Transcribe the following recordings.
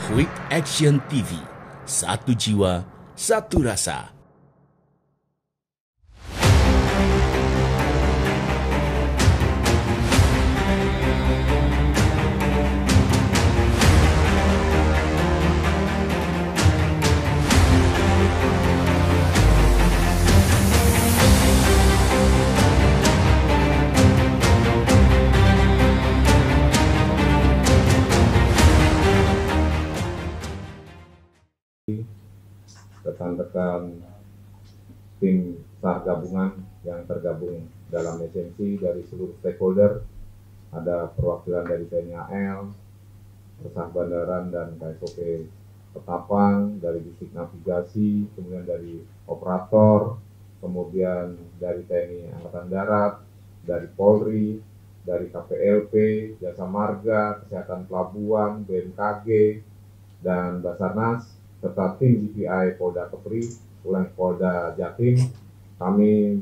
Quick Action TV, satu jiwa, satu rasa. Rekan-rekan tim SAR gabungan yang tergabung dalam esensi dari seluruh stakeholder, ada perwakilan dari TNI AL, Resah Bandaran dan KSOP Ketapang, dari Distrik Navigasi, kemudian dari operator, kemudian dari TNI Angkatan Darat, dari Polri, dari KPLP, Jasa Marga, Kesehatan Pelabuhan, BMKG, dan Basarnas, serta tim DPI Polda Kepri, Ulang Polda Jatim. Kami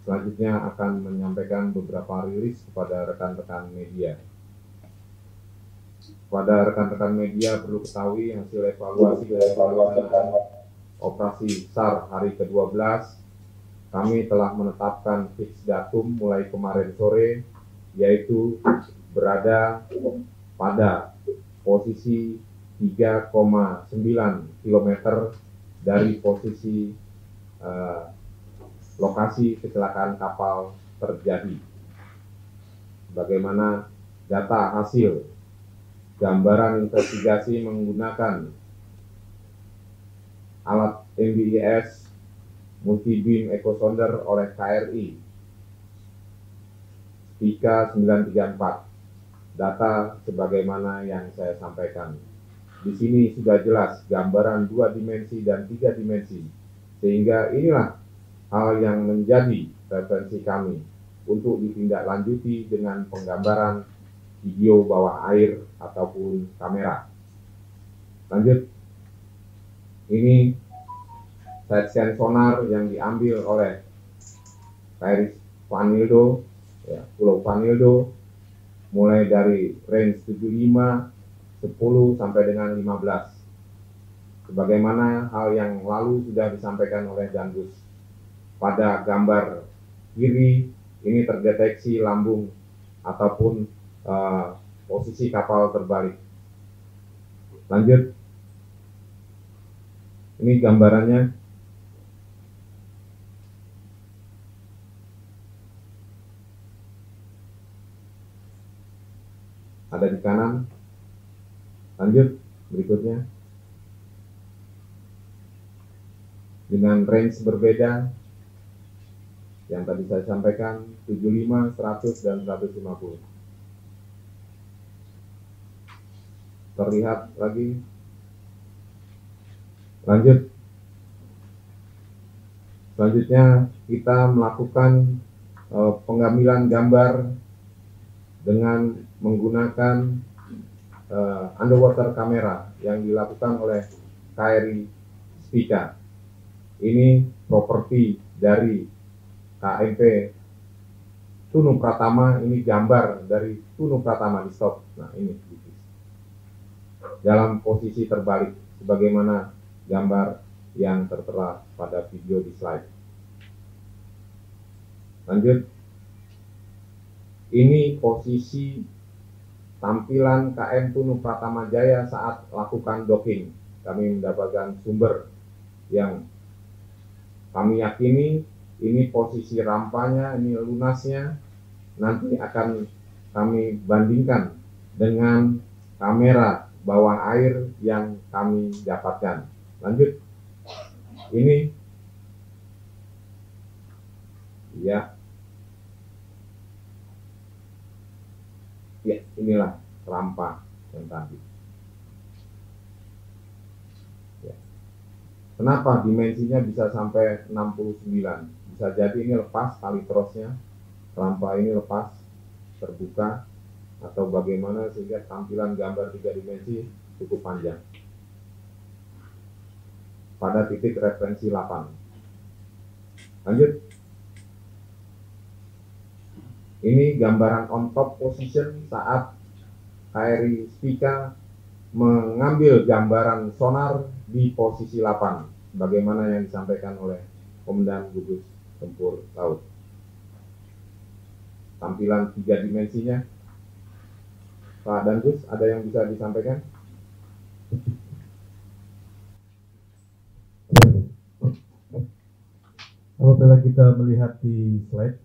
selanjutnya akan menyampaikan beberapa rilis kepada rekan-rekan media. Pada rekan-rekan media perlu ketahui hasil evaluasi dari operasi SAR hari ke-12, kami telah menetapkan fix datum mulai kemarin sore, yaitu berada pada posisi 3,9 km dari posisi lokasi kecelakaan kapal terjadi. Bagaimana data hasil gambaran investigasi menggunakan alat MBIS Multi Beam Echo Sounder oleh KRI Pika 934. Data sebagaimana yang saya sampaikan. Di sini sudah jelas gambaran 2 dimensi dan 3 dimensi, sehingga inilah hal yang menjadi referensi kami untuk ditindaklanjuti dengan penggambaran video bawah air ataupun kamera. Lanjut, ini side scan sonar yang diambil oleh KRI Vanildo, Pulau Vanildo, mulai dari range 75, 10 sampai dengan 15. Sebagaimana hal yang lalu sudah disampaikan oleh Dangus. Pada gambar kiri ini terdeteksi lambung ataupun posisi kapal terbalik. Lanjut. Ini gambarannya. Ada di kanan. Lanjut, berikutnya. Dengan range berbeda, yang tadi saya sampaikan, 75, 100, dan 150. Terlihat lagi. Lanjut. Selanjutnya, kita melakukan pengambilan gambar dengan menggunakan underwater kamera yang dilakukan oleh KRI Spika. Ini properti dari KMP Tunu Pratama. Ini gambar dari Tunu Pratama di stop. Nah, ini dalam posisi terbalik sebagaimana gambar yang tertera pada video di slide. Lanjut. Ini posisi tampilan KM Tunu Pratama Jaya saat lakukan docking. Kami mendapatkan sumber yang kami yakini ini posisi rampanya, ini lunasnya. Nanti akan kami bandingkan dengan kamera bawah air yang kami dapatkan. Lanjut. Ini ya. Ya, inilah rampa yang tadi. Ya. Kenapa dimensinya bisa sampai 69? Bisa jadi ini lepas tali trosnya, rampa ini lepas, terbuka, atau bagaimana sehingga tampilan gambar 3 dimensi cukup panjang. Pada titik referensi 8. Lanjut. Ini gambaran on top position saat KRI Spika mengambil gambaran sonar di posisi 8, bagaimana yang disampaikan oleh Komandan Gugus Tempur Laut. Tampilan 3 dimensinya, Pak Dangus, ada yang bisa disampaikan? Apabila kita melihat di slide,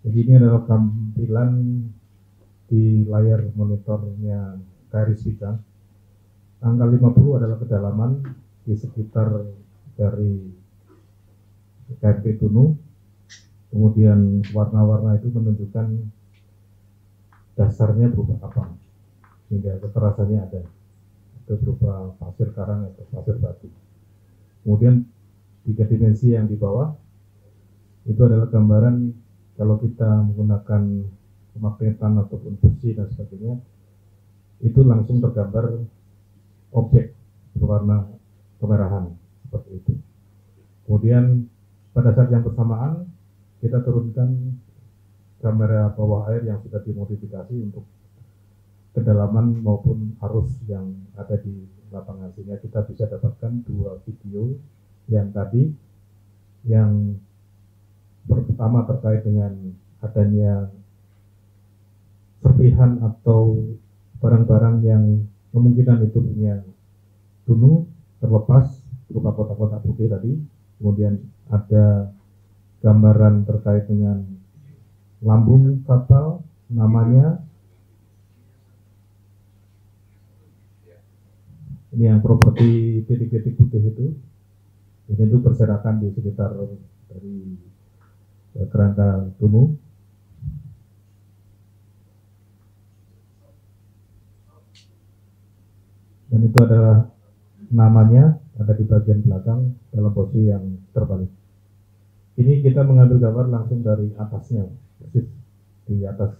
jadi ini adalah tampilan di layar monitornya KRI Swika. Angka 50 adalah kedalaman di sekitar dari KMP Tunu. Kemudian warna-warna itu menunjukkan dasarnya berupa apa, sehingga kekerasannya ada berupa pasir karang atau pasir batu. Kemudian 3 dimensi yang di bawah itu adalah gambaran kalau kita menggunakan pemagnetan ataupun besi dan sebagainya, itu langsung tergambar objek berwarna kemerahan seperti itu. Kemudian pada saat yang bersamaan kita turunkan kamera bawah air yang sudah dimodifikasi untuk kedalaman maupun arus yang ada di lapangan, sehingga kita bisa dapatkan 2 video yang tadi. Yang pertama terkait dengan adanya serpihan atau barang-barang yang kemungkinan itu punya tunu terlepas berupa kotak-kotak putih tadi. Kemudian ada gambaran terkait dengan lambung kapal, namanya. Ini yang properti titik-titik putih itu. Ini itu berserakan di sekitar dari kerangka tunu. Dan itu adalah namanya, ada di bagian belakang dalam posisi yang terbalik. Ini kita mengambil gambar langsung dari atasnya, persis di atas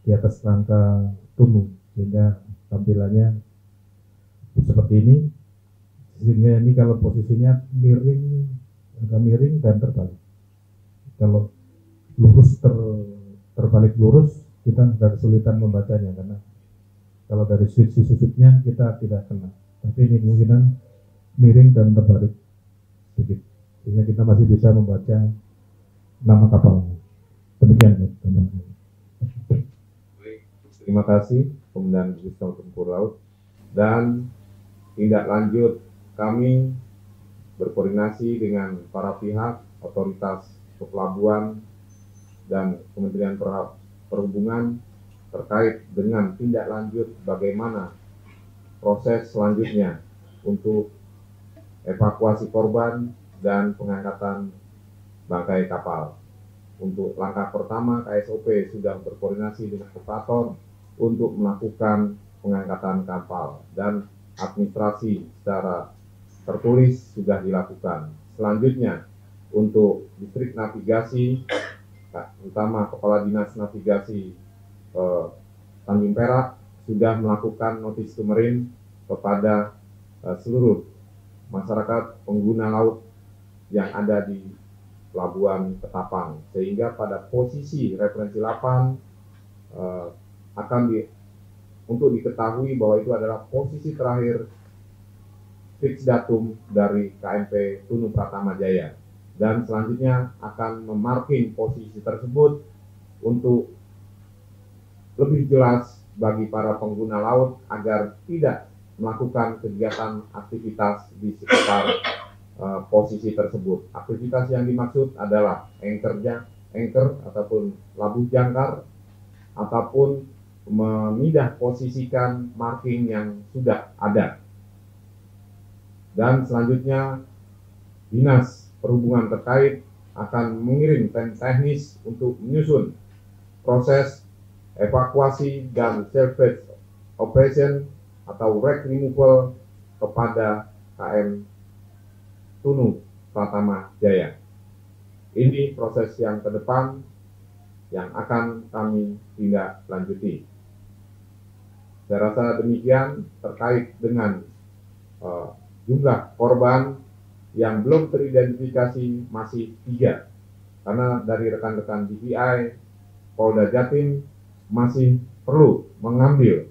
kerangka tunu, sehingga tampilannya seperti ini. Sehingga ini kalau posisinya miring, agak miring dan terbalik. Kalau lurus terbalik lurus, kita agak kesulitan membacanya, karena kalau dari sisi susutnya kita tidak kena. Tapi ini kemungkinan miring dan terbalik sedikit, sehingga kita masih bisa membaca nama kapal. Demikian ya, teman-teman. Terima kasih Komandan Gugus Tempur Laut. Dan tindak lanjut kami berkoordinasi dengan para pihak, otoritas pelabuhan dan Kementerian Perhubungan terkait dengan tindak lanjut bagaimana proses selanjutnya untuk evakuasi korban dan pengangkatan bangkai kapal. Untuk langkah pertama, KSOP sudah berkoordinasi dengan operator untuk melakukan pengangkatan kapal dan administrasi secara tertulis sudah dilakukan. Selanjutnya, untuk distrik navigasi, utama Kepala Dinas Navigasi Tanjung Perak sudah melakukan notice to marine kepada seluruh masyarakat pengguna laut yang ada di Pelabuhan Ketapang, sehingga pada posisi referensi 8 untuk diketahui bahwa itu adalah posisi terakhir fix datum dari KMP Tunu Pratama Jaya, dan selanjutnya akan memarking posisi tersebut untuk lebih jelas bagi para pengguna laut agar tidak melakukan kegiatan aktivitas di sekitar posisi tersebut. Aktivitas yang dimaksud adalah anchor ataupun labuh jangkar, ataupun memindah posisikan marking yang sudah ada. Dan selanjutnya Dinas Perhubungan terkait akan mengirim tim teknis untuk menyusun proses evakuasi dan salvage operation atau wreck removal kepada KM Tunu Pratama Jaya. Ini proses yang ke depan yang akan kami tindak lanjuti. Saya rasa demikian terkait dengan jumlah korban yang belum teridentifikasi masih 3, karena dari rekan-rekan DPI Polda Jatim masih perlu mengambil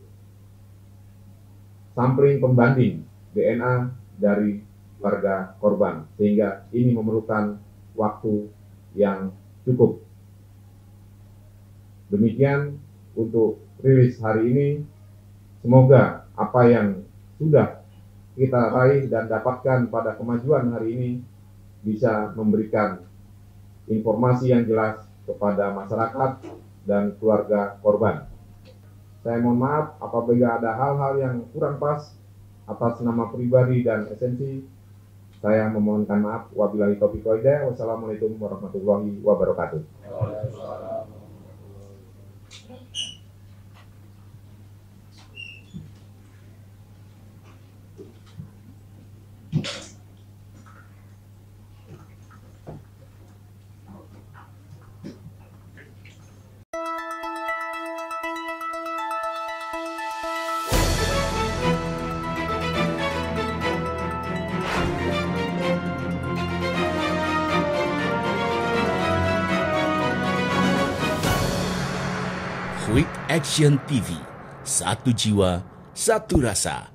sampling pembanding DNA dari keluarga korban, sehingga ini memerlukan waktu yang cukup. Demikian untuk rilis hari ini. Semoga apa yang sudah kita raih dan dapatkan pada kemajuan hari ini bisa memberikan informasi yang jelas kepada masyarakat dan keluarga korban. Saya mohon maaf apabila ada hal-hal yang kurang pas atas nama pribadi dan esensi. Saya memohonkan maaf. Wabillahi taufiq wal hidayah. Wassalamualaikum warahmatullahi wabarakatuh. Quick Action TV, satu jiwa, satu rasa.